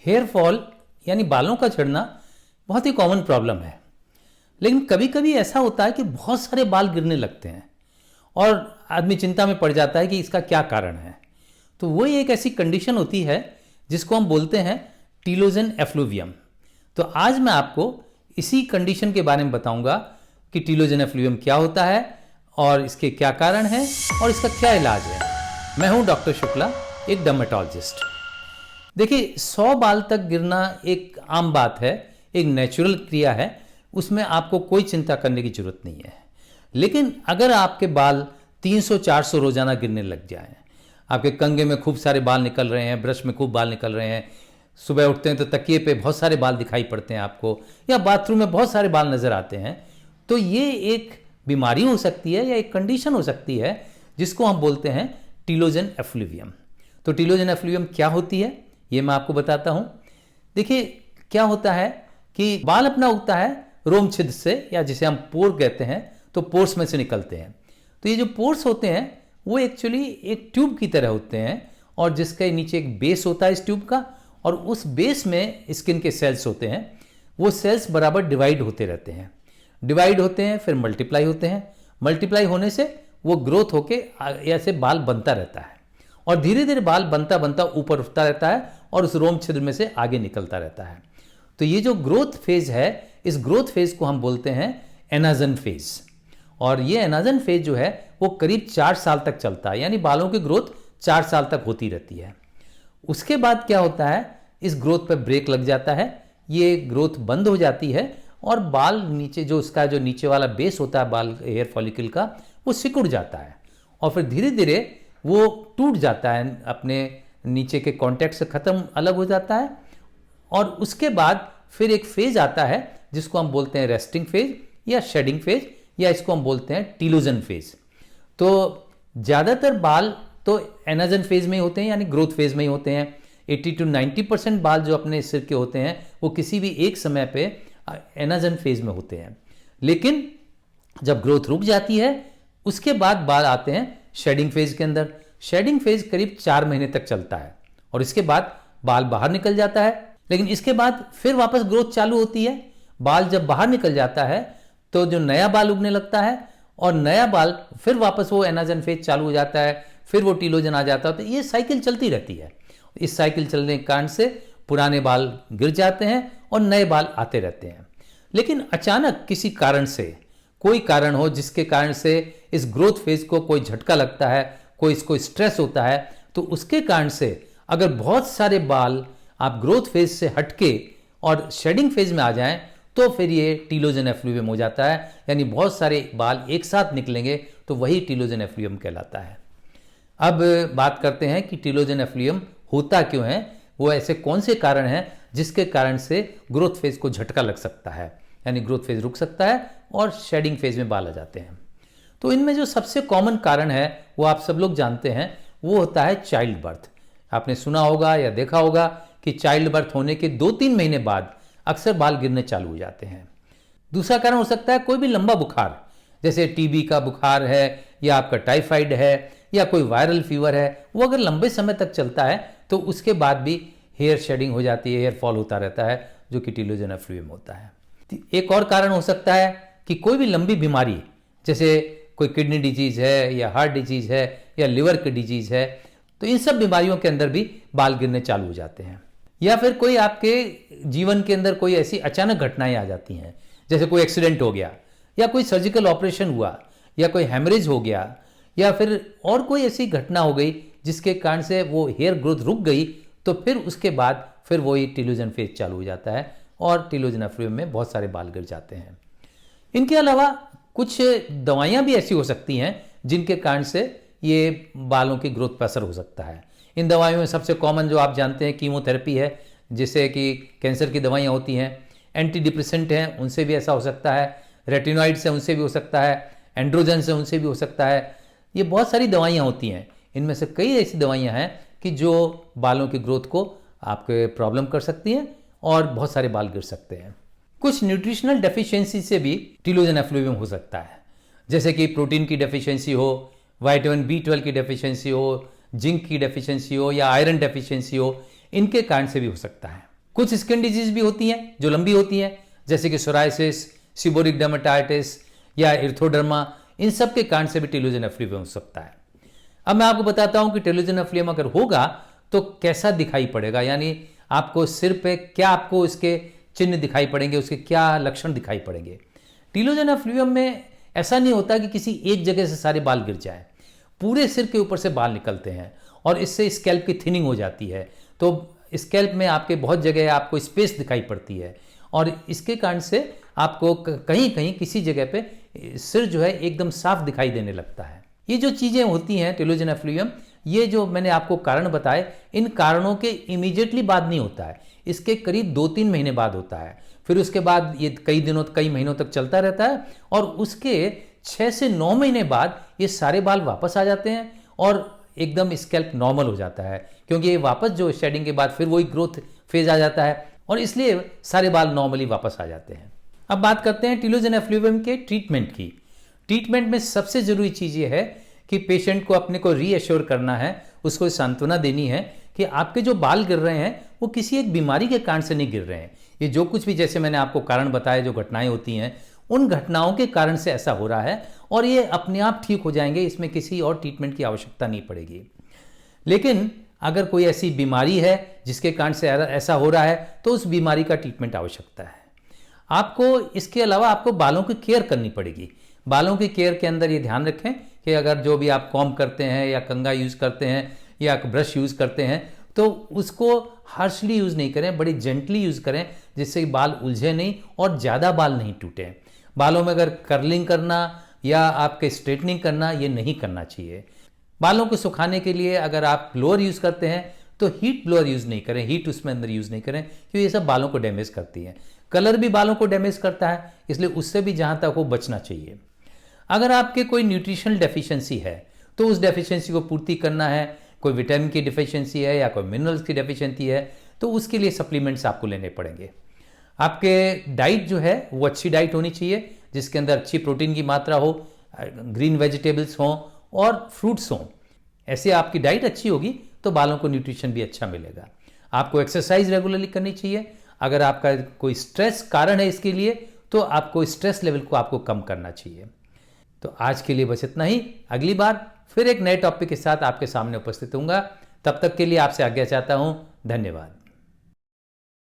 Hair fall यानी बालों का झड़ना बहुत ही कॉमन प्रॉब्लम है, लेकिन कभी कभी ऐसा होता है कि बहुत सारे बाल गिरने लगते हैं और आदमी चिंता में पड़ जाता है कि इसका क्या कारण है। तो वही एक ऐसी कंडीशन होती है जिसको हम बोलते हैं टीलोजन एफ्लूवियम। तो आज मैं आपको इसी कंडीशन के बारे में बताऊंगा कि टीलोजन एफ्लूवियम क्या होता है और इसके क्या कारण हैं और इसका क्या इलाज है। मैं हूं डॉक्टर शुक्ला, एक डर्मेटोलॉजिस्ट। देखिए, 100 बाल तक गिरना एक आम बात है, एक नेचुरल क्रिया है, उसमें आपको कोई चिंता करने की जरूरत नहीं है। लेकिन अगर आपके बाल 300-400 रोजाना गिरने लग जाएं, आपके कंघे में खूब सारे बाल निकल रहे हैं, ब्रश में खूब बाल निकल रहे हैं, सुबह उठते हैं तो तकिए पे बहुत सारे बाल दिखाई पड़ते हैं आपको, या बाथरूम में बहुत सारे बाल नजर आते हैं, तो ये एक बीमारी हो सकती है या एक कंडीशन हो सकती है जिसको हम बोलते हैं टीलोजन एफ्लूवियम। तो टीलोजन एफ्लूवियम क्या होती है ये मैं आपको बताता हूं। देखिए, क्या होता है कि बाल अपना उगता है रोम छिद्र से, या जिसे हम पोर कहते हैं, तो पोर्स में से निकलते हैं। तो ये जो पोर्स होते हैं वो एक्चुअली एक ट्यूब की तरह होते हैं, और जिसके नीचे एक बेस होता है इस ट्यूब का, और उस बेस में स्किन के सेल्स होते हैं। वो सेल्स बराबर डिवाइड होते रहते हैं, डिवाइड होते हैं, फिर मल्टीप्लाई होते हैं। मल्टीप्लाई होने से वो ग्रोथ होके ऐसे बाल बनता रहता है, और धीरे धीरे बाल बनता बनता ऊपर उठता रहता है और उस रोम छिद्र में से आगे निकलता रहता है। तो ये जो ग्रोथ फेज है, इस ग्रोथ फेज को हम बोलते हैं एनाजन फेज। और ये एनाजन फेज जो है वो करीब 4 साल तक चलता है, यानी बालों की ग्रोथ 4 साल तक होती रहती है। उसके बाद क्या होता है, इस ग्रोथ पर ब्रेक लग जाता है, ये ग्रोथ बंद हो जाती है और बाल नीचे जो उसका जो नीचे वाला बेस होता है बाल हेयर फॉलिकल का, वो सिकुड़ जाता है और फिर धीरे धीरे वो टूट जाता है, अपने नीचे के कांटेक्ट से खत्म अलग हो जाता है। और उसके बाद फिर एक फेज आता है जिसको हम बोलते हैं रेस्टिंग फेज या शेडिंग फेज, या इसको हम बोलते हैं टीलोजन फेज। तो ज्यादातर बाल तो एनाजन फेज में ही होते हैं, यानी ग्रोथ फेज में ही होते हैं। 80-90% बाल जो अपने सिर के होते हैं वो किसी भी एक समय पे एनाजन फेज में होते हैं। लेकिन जब ग्रोथ रुक जाती है उसके बाद बाल आते हैं शेडिंग फेज के अंदर। शेडिंग फेज करीब 4 महीने तक चलता है और इसके बाद बाल बाहर निकल जाता है। लेकिन इसके बाद फिर वापस ग्रोथ चालू होती है। बाल जब बाहर निकल जाता है तो जो नया बाल उगने लगता है, और नया बाल फिर वापस वो एनाजन फेज चालू हो जाता है, फिर वो टीलोजन आ जाता है। तो ये साइकिल चलती रहती है। इस साइकिल चलने के कारण से पुराने बाल गिर जाते हैं और नए बाल आते रहते हैं। लेकिन अचानक किसी कारण से, कोई कारण हो जिसके कारण से इस ग्रोथ फेज को कोई झटका लगता है, कोई इसको स्ट्रेस होता है, तो उसके कारण से अगर बहुत सारे बाल आप ग्रोथ फेज से हटके और शेडिंग फेज में आ जाएं, तो फिर ये टीलोजन एफ्लूवियम हो जाता है। यानी बहुत सारे बाल एक साथ निकलेंगे तो वही टीलोजन एफ्लूवियम कहलाता है। अब बात करते हैं कि टीलोजन एफ्लूवियम होता क्यों है, वो ऐसे कौन से कारण हैं जिसके कारण से ग्रोथ फेज को झटका लग सकता है, यानी ग्रोथ फेज रुक सकता है और शेडिंग फेज में बाल आ जाते हैं। तो इनमें जो सबसे कॉमन कारण है वो आप सब लोग जानते हैं, वो होता है चाइल्ड बर्थ। आपने सुना होगा या देखा होगा कि चाइल्ड बर्थ होने के 2-3 महीने बाद अक्सर बाल गिरने चालू हो जाते हैं। दूसरा कारण हो सकता है कोई भी लंबा बुखार, जैसे टीबी का बुखार है, या आपका टाइफाइड है, या कोई वायरल फीवर है, वो अगर लंबे समय तक चलता है तो उसके बाद भी हेयर शेडिंग हो जाती है, हेयर फॉल होता रहता है, जो कि टीलोजन एफ्लूवियम होता है। एक और कारण हो सकता है कि कोई भी लंबी बीमारी, जैसे कोई किडनी डिजीज है, या हार्ट डिजीज है, या लिवर की डिजीज है, तो इन सब बीमारियों के अंदर भी बाल गिरने चालू हो जाते हैं। या फिर कोई आपके जीवन के अंदर कोई ऐसी अचानक घटनाएं आ जाती हैं, जैसे कोई एक्सीडेंट हो गया, या कोई सर्जिकल ऑपरेशन हुआ, या कोई हेमरेज हो गया, या फिर और कोई ऐसी घटना हो गई जिसके कारण से वो हेयर ग्रोथ रुक गई, तो फिर उसके बाद फिर वही टीलोजन फेज चालू हो जाता है और टीलोजन एफ्लूवियम में बहुत सारे बाल गिर जाते हैं। इनके अलावा कुछ दवाइयां भी ऐसी हो सकती हैं जिनके कारण से ये बालों की ग्रोथ पर असर हो सकता है। इन दवाइयों में सबसे कॉमन जो आप जानते हैं कीमोथेरेपी है, जिससे कि कैंसर की दवाइयाँ होती हैं। एंटी डिप्रेसेंट हैं, उनसे भी ऐसा हो सकता है। रेटिनॉइड से उनसे भी हो सकता है। एंड्रोजन से उनसे भी हो सकता है। ये बहुत सारी दवाइयाँ होती हैं। इनमें से कई ऐसी दवाइयाँ हैं कि जो बालों की ग्रोथ को आपके प्रॉब्लम कर सकती हैं और बहुत सारे बाल गिर सकते हैं। कुछ न्यूट्रिशनल डेफिशिएंसी से भी टीलोजन एफ्लूवियम हो सकता है, जैसे कि प्रोटीन की डेफिशिएंसी हो, विटामिन B12 की डेफिशिएंसी हो, जिंक की डेफिशिएंसी हो, या आयरन डेफिशिएंसी हो, इनके कारण से भी हो सकता है। कुछ स्किन डिजीज भी होती हैं जो लंबी होती हैं, जैसे कि सोराइसिस, सीबोरिक डर्मेटाइटिस या इर्थोडर्मा, इन सब के कारण से भी टेलोजन एफ्लुवियम हो सकता है। अब मैं आपको बताता हूं कि टेलोजन एफ्लुवियम अगर होगा तो कैसा दिखाई पड़ेगा, यानी आपको सिर पे क्या आपको इसके चिन्ह दिखाई पड़ेंगे, उसके क्या लक्षण दिखाई पड़ेंगे। टेलोजन एफ्लुवियम में ऐसा नहीं होता कि किसी एक जगह से सारे बाल गिर जाएं, पूरे सिर के ऊपर से बाल निकलते हैं और इससे स्कैल्प की थिनिंग हो जाती है। तो स्कैल्प में आपके बहुत जगह आपको स्पेस दिखाई पड़ती है और इसके कारण से आपको कहीं कहीं किसी जगह पे सिर जो है एकदम साफ दिखाई देने लगता है। ये जो चीज़ें होती हैं टेलोजन एफ्लुवियम, ये जो मैंने आपको कारण बताए, इन कारणों के इमीडिएटली बाद नहीं होता है, इसके करीब 2-3 महीने बाद होता है। फिर उसके बाद ये कई महीनों तक चलता रहता है और उसके 6 से 9 महीने बाद ये सारे बाल वापस आ जाते हैं और एकदम स्कैल्प नॉर्मल हो जाता है, क्योंकि ये वापस जो शेडिंग के बाद फिर वही ग्रोथ फेज आ जाता है और इसलिए सारे बाल नॉर्मली वापस आ जाते हैं। अब बात करते हैं टेलोजन एफ्लुवियम के ट्रीटमेंट की। ट्रीटमेंट में सबसे जरूरी चीज़ ये है कि पेशेंट को अपने को रीअश्योर करना है, उसको सांत्वना देनी है कि आपके जो बाल गिर रहे हैं वो किसी एक बीमारी के कारण से नहीं गिर रहे हैं। ये जो कुछ भी, जैसे मैंने आपको कारण बताए, जो घटनाएं होती हैं, उन घटनाओं के कारण से ऐसा हो रहा है और ये अपने आप ठीक हो जाएंगे, इसमें किसी और ट्रीटमेंट की आवश्यकता नहीं पड़ेगी। लेकिन अगर कोई ऐसी बीमारी है जिसके कारण से ऐसा हो रहा है तो उस बीमारी का ट्रीटमेंट आवश्यकता है। आपको इसके अलावा आपको बालों की केयर करनी पड़ेगी। बालों की केयर के अंदर ये ध्यान रखें कि अगर जो भी आप कॉम्ब करते हैं या कंघा यूज़ करते हैं या ब्रश यूज़ करते हैं तो उसको हार्शली यूज़ नहीं करें, बड़ी जेंटली यूज़ करें, जिससे बाल उलझे नहीं और ज़्यादा बाल नहीं टूटे। बालों में अगर कर्लिंग करना या आपके स्ट्रेटनिंग करना, ये नहीं करना चाहिए। बालों को सुखाने के लिए अगर आप ब्लोअर यूज़ करते हैं तो हीट ब्लोअर यूज़ नहीं करें, हीट उसमें अंदर यूज़ नहीं करें, क्योंकि ये सब बालों को डैमेज करती है। कलर भी बालों को डैमेज करता है, इसलिए उससे भी जहाँ तक हो बचना चाहिए। अगर आपके कोई न्यूट्रिशनल डेफिशिएंसी है तो उस डेफिशिएंसी को पूर्ति करना है, कोई विटामिन की डेफिशिएंसी है या कोई मिनरल्स की डेफिशिएंसी है, तो उसके लिए सप्लीमेंट्स आपको लेने पड़ेंगे। आपके डाइट जो है वो अच्छी डाइट होनी चाहिए, जिसके अंदर अच्छी प्रोटीन की मात्रा हो, ग्रीन वेजिटेबल्स हों और फ्रूट्स हों। ऐसे आपकी डाइट अच्छी होगी तो बालों को न्यूट्रिशन भी अच्छा मिलेगा। आपको एक्सरसाइज रेगुलरली करनी चाहिए। अगर आपका कोई स्ट्रेस कारण है इसके लिए तो आपको स्ट्रेस लेवल को आपको कम करना चाहिए। तो आज के लिए बस इतना ही। अगली बार फिर एक नए टॉपिक के साथ आपके सामने उपस्थित होऊंगा। तब तक के लिए आपसे आज्ञा चाहता हूं। धन्यवाद।